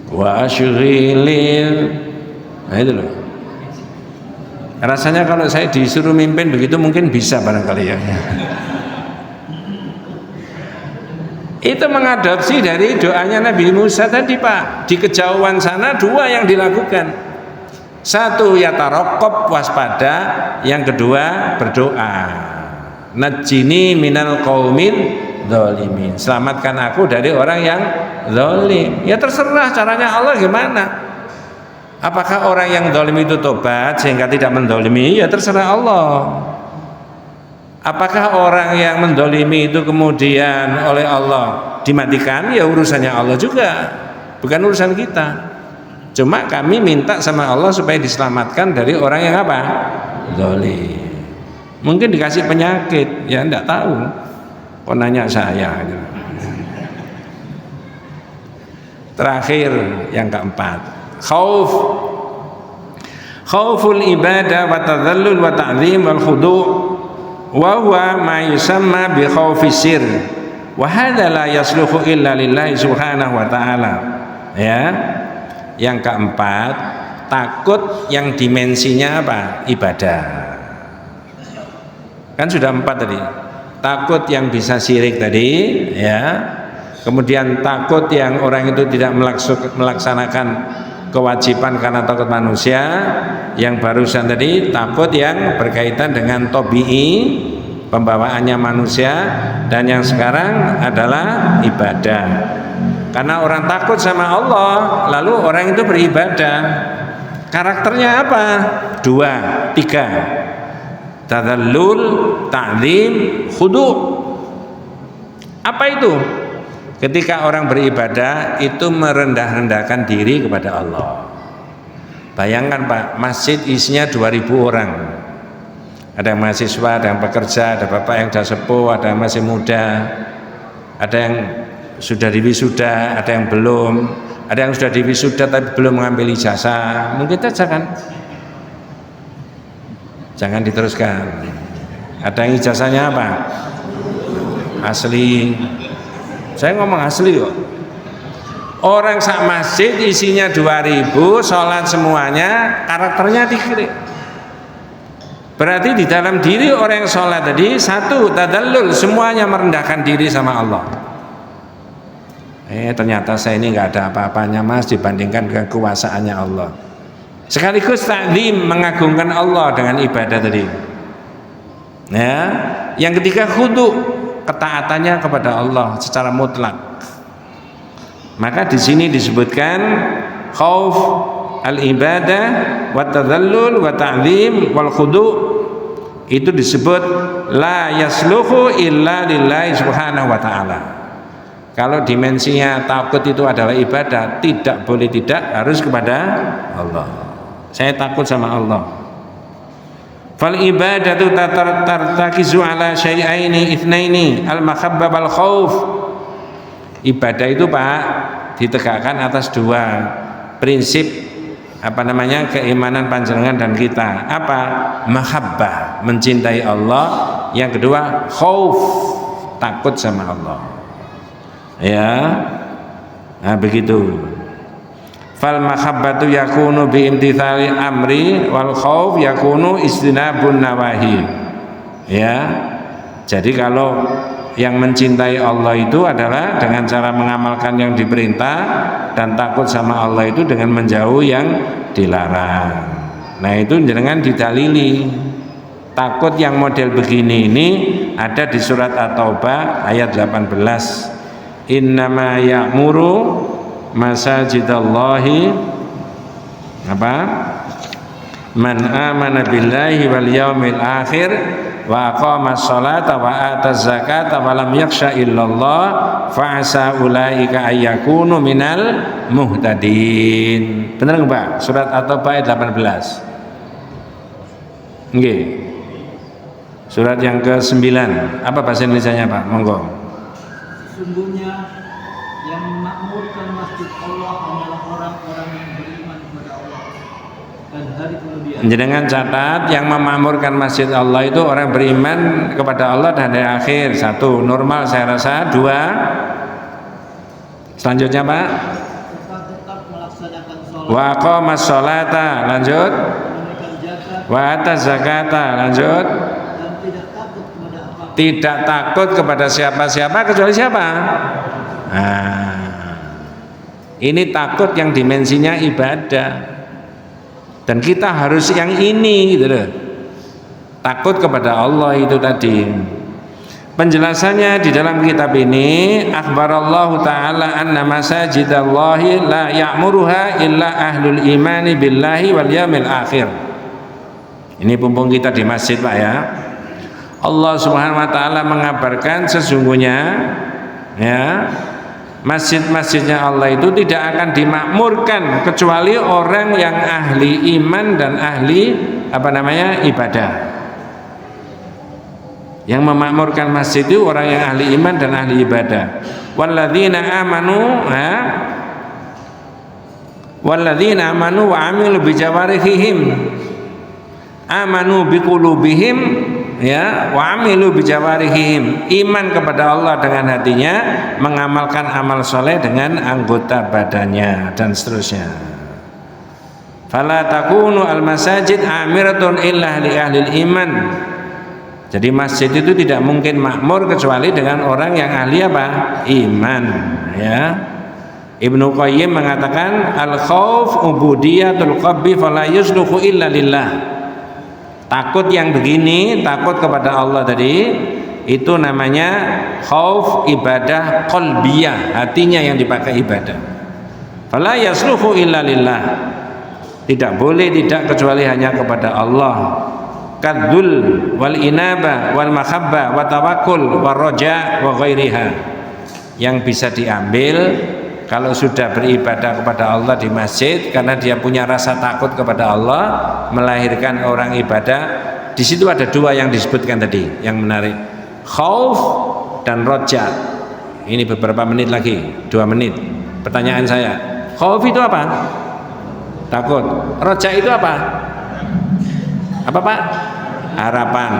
Wa asyghilil. Nah itu loh. Rasanya kalau saya disuruh mimpin begitu mungkin bisa barangkali ya. Itu mengadopsi dari doanya Nabi Musa tadi Pak. Di kejauhan sana dua yang dilakukan. Satu yatarokob, waspada. Yang kedua berdoa, najjini minal qaumil dzalimin, selamatkan aku dari orang yang zalim. Ya terserah caranya Allah gimana. Apakah orang yang zalim itu tobat sehingga tidak mendolimi? Ya terserah Allah. Apakah orang yang mendolimi itu kemudian oleh Allah dimatikan? Ya urusannya Allah juga, bukan urusan kita. Cuma kami minta sama Allah supaya diselamatkan dari orang yang apa? Zalim. Mungkin dikasih penyakit, ya enggak tahu. Kok nanya saya? Terakhir yang keempat, khauful ibadah wa tadhallul wa ta'zim wal khudu' wa huwa ma yusamma bi khaufis sir wa hadza la yasluhu illa lillahi subhanahu wa ta'ala. Ya. Yang keempat, takut yang dimensinya apa? Ibadah. Kan sudah 4 tadi. Takut yang bisa syirik tadi, ya. Kemudian takut yang orang itu tidak melaksanakan kewajiban karena takut manusia. Yang barusan tadi takut yang berkaitan dengan tobi'i, pembawaannya manusia. Dan yang sekarang adalah ibadah. Karena orang takut sama Allah, lalu orang itu beribadah. Karakternya apa? 2, 3. Tadallul, ta'zim, khudu'. Apa itu? Ketika orang beribadah itu merendah-rendahkan diri kepada Allah. Bayangkan Pak, masjid isinya 2000 orang. Ada yang mahasiswa, ada yang pekerja, ada bapak yang sudah sepuh, ada yang masih muda, ada yang sudah diwisuda, ada yang belum, ada yang sudah diwisuda tapi belum mengambil ijazah. Mungkin saja kan? Jangan diteruskan. Ada yang ijazahnya apa? Asli. Saya ngomong asli kok. Orang sak masjid isinya 2000, sholat semuanya, karakternya dikira. Berarti di dalam diri orang yang sholat tadi, 1, tadallul, semuanya merendahkan diri sama Allah. Ternyata saya ini nggak ada apa-apanya Mas dibandingkan dengan kekuasaannya Allah. Sekaligus ta'zim, mengagungkan Allah dengan ibadah tadi. Ya, yang ketiga khudu', ketaatannya kepada Allah secara mutlak. Maka di sini disebutkan khauf al-ibadah wa tadhallul wa ta'zim wal khudu', itu disebut la yasluhu illa lillahi subhanahu wa ta'ala. Kalau dimensinya takut itu adalah ibadah, tidak boleh tidak, harus kepada Allah. Saya takut sama Allah. Fal ibadatu tartakizu ala syai'aini itsnaini al-mahabbah wal khauf. Ibadah itu Pak ditegakkan atas 2 prinsip, keimanan panjenengan dan kita. Apa? Mahabbah, mencintai Allah. Yang kedua khauf, takut sama Allah. Ya. Nah begitu. Fal mahabbatu yakunu bi imtithali amri wal khauf yakunu istinabun nawahi. Ya. Jadi kalau yang mencintai Allah itu adalah dengan cara mengamalkan yang diperintah, dan takut sama Allah itu dengan menjauh yang dilarang. Nah itu jangan didalili. Takut yang model begini ini ada di surat At-Taubah ayat 18. Innama ya'muru masajidallahi apa? Man amana billahi wal yaumil akhir wa aqamas salata wa ataz zakata wa lam yakhsha illallah fa asa ulaika ayyakunu minal muhtadin. Benar enggak Pak? Surat At-Taubah ayat 18. Nggih. Surat yang ke-9. Apa bahasa Indonesianya Pak? Monggo. Sesungguhnya yang memakmurkan masjid Allah hanyalah orang-orang yang beriman kepada Allah dan hari kemudian. Jenengan catat, yang memakmurkan masjid Allah itu orang beriman kepada Allah dan hari akhir. 1, normal saya rasa. 2, selanjutnya Pak, tetap melaksanakan sholat. Wa aqamas sholata, lanjut. Wa ataz zakata, lanjut. Tidak takut kepada siapa-siapa kecuali siapa? Nah, ini takut yang dimensinya ibadah. Dan kita harus yang ini gitu loh. Takut kepada Allah itu tadi. Penjelasannya di dalam kitab ini, akhbarallahu ta'ala anna masajidallahi la ya'muruha illa ahlul imani billahi wal yawmil akhir. Ini pumpung kita di masjid Pak ya. Allah Subhanahu wa taala mengabarkan sesungguhnya ya, masjid-masjidnya Allah itu tidak akan dimakmurkan kecuali orang yang ahli iman dan ahli ibadah. Yang memakmurkan masjid itu orang yang ahli iman dan ahli ibadah. Walladzina amanu wa amilu bijawarihim. Amanu biqulubihim ya wa amilu bijawarihim. Iman kepada Allah dengan hatinya, mengamalkan amal soleh dengan anggota badannya dan seterusnya. Fala takunu al-masajid amiratun illa li ahlil iman. Jadi masjid itu tidak mungkin makmur kecuali dengan orang yang ahli apa? Iman ya. Ibnu Qayyim mengatakan al-khauf ubudiyatul qalbi fala yusluhu illa lillah. Takut yang begini, takut kepada Allah tadi, itu namanya khauf ibadah qalbiyah, hatinya yang dipakai ibadah. Fala yasluhu illa lillah. Tidak boleh tidak kecuali hanya kepada Allah. Kadzul wal inaba wal mahabba wa tawakkul wa raja wa ghairiha. Yang bisa diambil kalau sudah beribadah kepada Allah di masjid karena dia punya rasa takut kepada Allah, melahirkan orang ibadah. Di situ ada dua yang disebutkan tadi yang menarik, khauf dan roja. Ini beberapa menit lagi, 2 menit. Pertanyaan saya, khauf itu apa? Takut. Roja itu apa? Apa Pak? Harapan.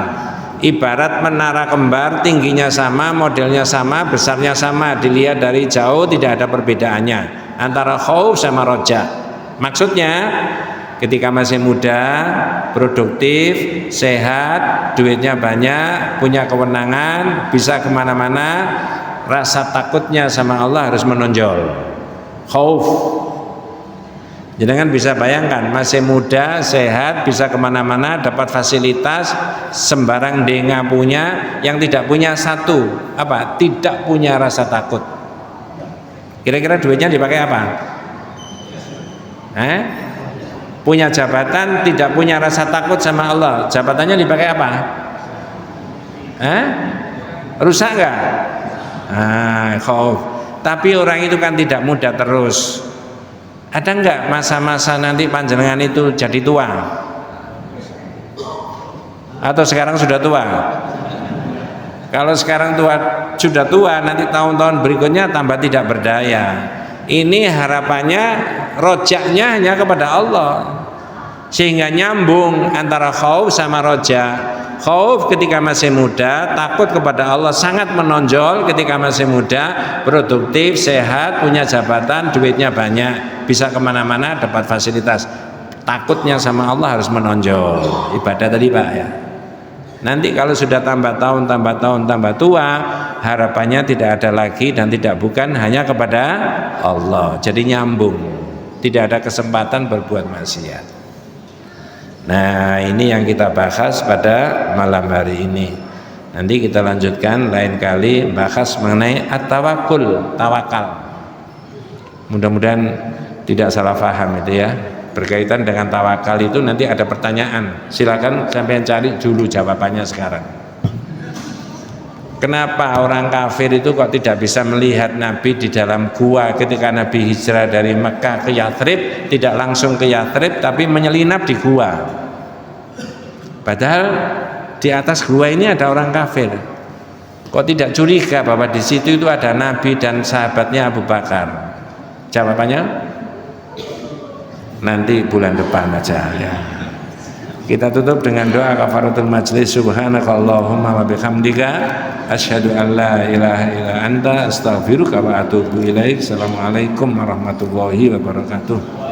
Ibarat menara kembar, tingginya sama, modelnya sama, besarnya sama, dilihat dari jauh tidak ada perbedaannya antara khauf sama roja. Maksudnya ketika masih muda, produktif, sehat, duitnya banyak, punya kewenangan, bisa kemana-mana, rasa takutnya sama Allah harus menonjol. Khauf. Jangan bisa bayangkan masih muda, sehat, bisa kemana-mana, dapat fasilitas, sembarang denga punya, yang tidak punya satu apa? Tidak punya rasa takut. Kira-kira duitnya dipakai apa? Punya jabatan, tidak punya rasa takut sama Allah, jabatannya dipakai apa? Rusak nggak? Khauf. Tapi orang itu kan tidak muda terus. Ada enggak masa-masa nanti panjenengan itu jadi tua? Atau sekarang sudah tua? Kalau sekarang sudah tua, nanti tahun-tahun berikutnya tambah tidak berdaya. Ini harapannya, rojaknya hanya kepada Allah, sehingga nyambung antara khauf sama roja. Khauf ketika masih muda, takut kepada Allah sangat menonjol ketika masih muda, produktif, sehat, punya jabatan, duitnya banyak, bisa kemana-mana, dapat fasilitas. Takutnya sama Allah harus menonjol. Ibadah tadi Pak ya. Nanti kalau sudah tambah tahun, tambah tua, harapannya tidak ada lagi dan tidak bukan hanya kepada Allah. Jadi nyambung, tidak ada kesempatan berbuat maksiat. Nah, ini yang kita bahas pada malam hari ini. Nanti kita lanjutkan lain kali bahas mengenai at-tawakkul, tawakal. Mudah-mudahan tidak salah paham itu ya. Berkaitan dengan tawakal itu nanti ada pertanyaan. Silakan sampean cari dulu jawabannya sekarang. Kenapa orang kafir itu kok tidak bisa melihat Nabi di dalam gua ketika Nabi hijrah dari Mekah ke Yathrib, tidak langsung ke Yathrib tapi menyelinap di gua. Padahal di atas gua ini ada orang kafir. Kok tidak curiga bahwa di situ itu ada Nabi dan sahabatnya Abu Bakar? Jawabannya nanti bulan depan aja ya. Kita tutup dengan doa kafaratul majlis. Subhanakallahumma wa bihamdika asyhadu an la ilaha illa anta astaghfiruka wa atubu ilaik. Assalamualaikum warahmatullahi wabarakatuh.